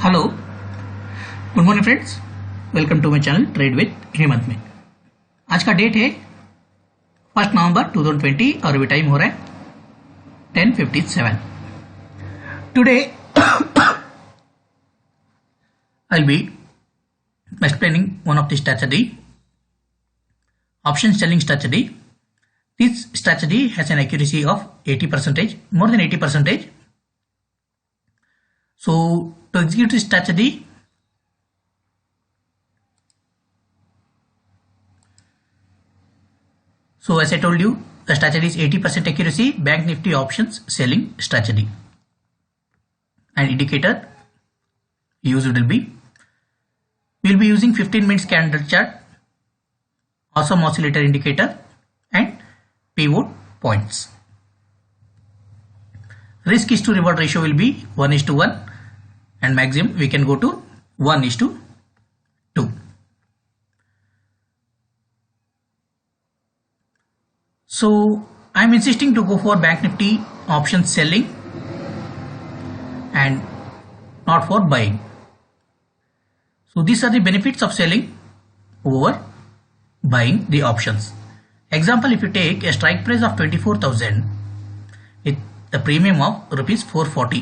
Hello, good morning friends. Welcome to my channel trade with Hemant में। आज का date है 1 नवंबर 2020 और अभी टाइम हो रहा है 10:57। Today I will be explaining one of the strategy, option selling strategy. This strategy has an accuracy of 80%, more than 80%. So to execute this strategy, so as I told you, the strategy is 80% accuracy, Bank Nifty options selling strategy. And indicator used will be, we will be using 15 minutes candle chart, awesome oscillator indicator and pivot points. Risk is to reward ratio will be 1:1 and maximum we can go to 1:2. So I am insisting to go for Bank Nifty option selling and not for buying. So these are the benefits of selling over buying the options. Example, if you take a strike price of 24,000 with a premium of rupees 440,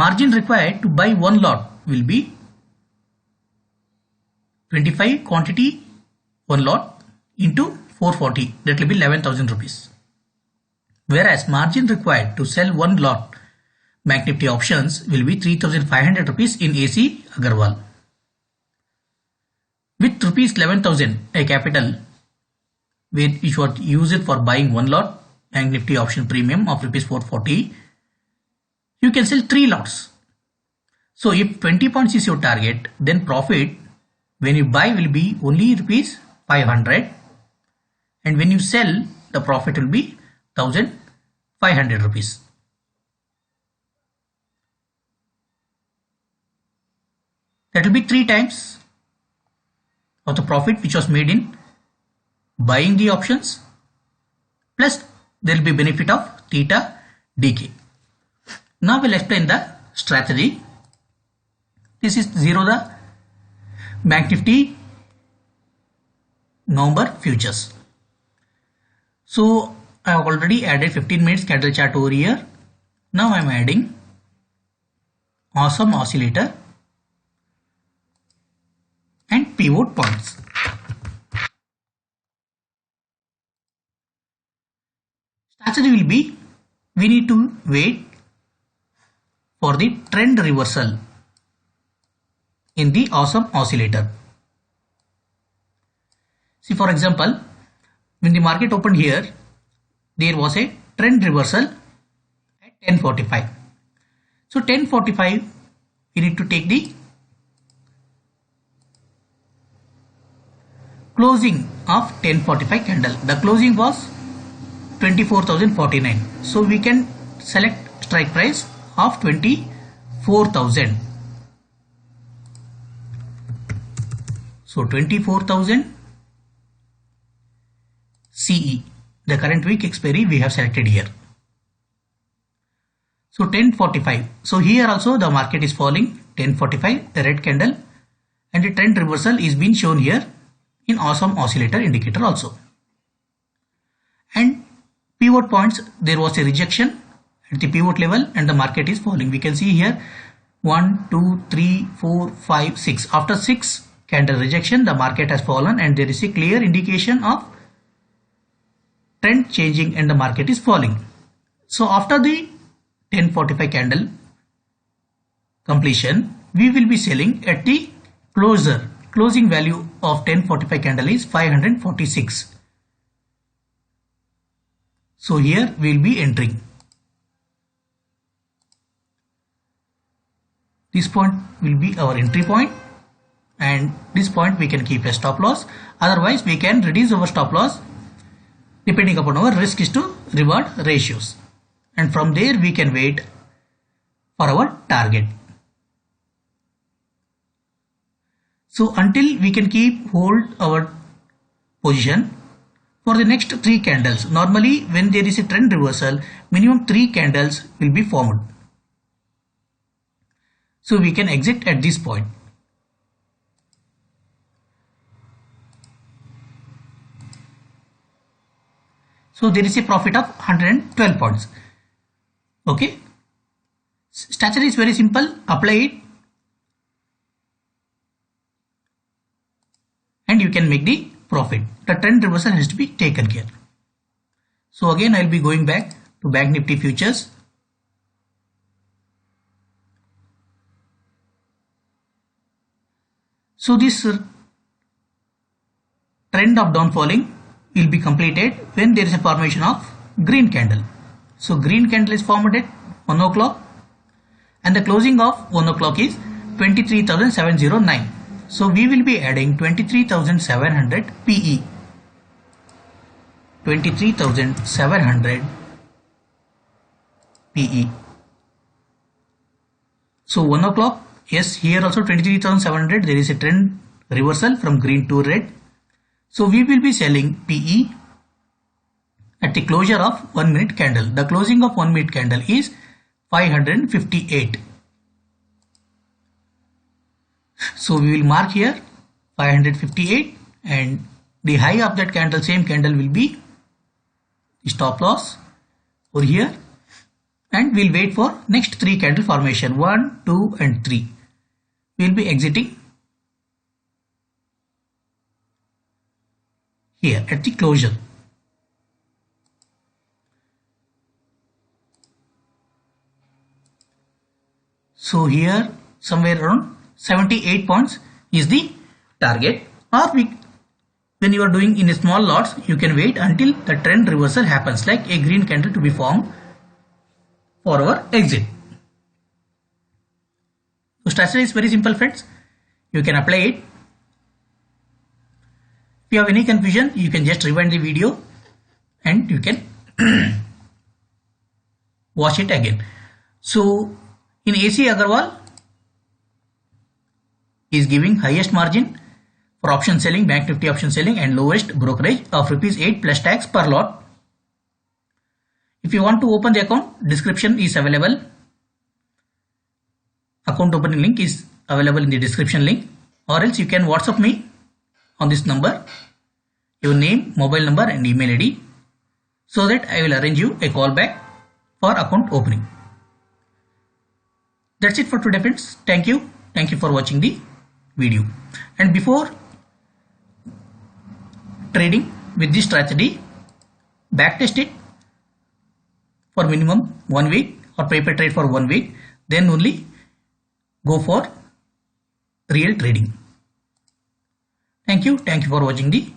margin required to buy one lot will be 25 quantity one lot into 440, that will be 11,000 rupees. Whereas margin required to sell one lot Bank Nifty options will be 3,500 rupees in AC Agarwal. With rupees 11,000 a capital which was used for buying one lot Bank Nifty option premium of rupees 440, you can sell 3 lots. So if 20 points is your target, then profit when you buy will be only rupees 500, and when you sell the profit will be 1,500 rupees. That will be 3 times of the profit which was made in buying the options, plus there will be benefit of theta decay. Now we'll explain the strategy. This is 0 the Bank Nifty November futures. So I have already added 15 minutes candle chart over here. Now I am adding awesome oscillator and pivot points. Strategy will be, we need to wait for the trend reversal in the awesome oscillator. See, for example, when the market opened here, there was a trend reversal at 10:45. So 10:45, we need to take the closing of 10:45 candle. The closing was 24,049. So we can select strike price of 24,000. So 24,000 CE, the current week expiry we have selected here. So 10:45. So here also the market is falling 10:45, the red candle, and the trend reversal is being shown here in awesome oscillator indicator also. And pivot points, there was a rejection at the pivot level and the market is falling. We can see here 1, 2, 3, 4, 5, 6. After 6 candle rejection, the market has fallen and there is a clear indication of trend changing and the market is falling. So after the 10:45 candle completion, we will be selling at the closing value of 10:45 candle is 546. So here we will be entering. This point will be our entry point, and this point we can keep a stop loss. Otherwise we can reduce our stop loss depending upon our risk is to reward ratios, and from there we can wait for our target. So until we can hold our position for the next 3 candles. Normally when there is a trend reversal, minimum 3 candles will be formed. So we can exit at this point. So there is a profit of 112 points. Okay. Strategy is very simple. Apply it and you can make the profit. The trend reversal has to be taken care. So again I will be going back to Bank Nifty futures. So this trend of downfalling will be completed when there is a formation of green candle. So green candle is formed at 1 o'clock and the closing of 1 o'clock is 23,709. So we will be adding 23,700 PE. 23,700 PE. So 1 o'clock, yes, here also 23,700, there is a trend reversal from green to red. So we will be selling PE at the closure of 1 minute candle. The closing of 1 minute candle is 558. So we will mark here 558 and the high of that candle, same candle will be stop loss over here, and we'll wait for next 3 candle formation 1, 2 and 3. We'll be exiting here at the closure. So here somewhere around 78 points is the target, or when you are doing in a small lots, you can wait until the trend reversal happens, like a green candle to be formed for our exit. So strategy is very simple, friends. You can apply it. If you have any confusion, you can just rewind the video and you can watch it again. So in AC Agarwal is giving highest margin for option selling, Bank Nifty option selling, and lowest brokerage of ₹8 plus tax per lot. If you want to open the account, description is available. Account opening link is available in the description link, or else you can WhatsApp me on this number, your name, mobile number and email ID, so that I will arrange you a call back for account opening. That's it for today, friends. Thank you. Thank you for watching the video. And before trading with this strategy, backtest it for minimum 1 week or paper trade for 1 week, then only go for real trading. Thank you for watching the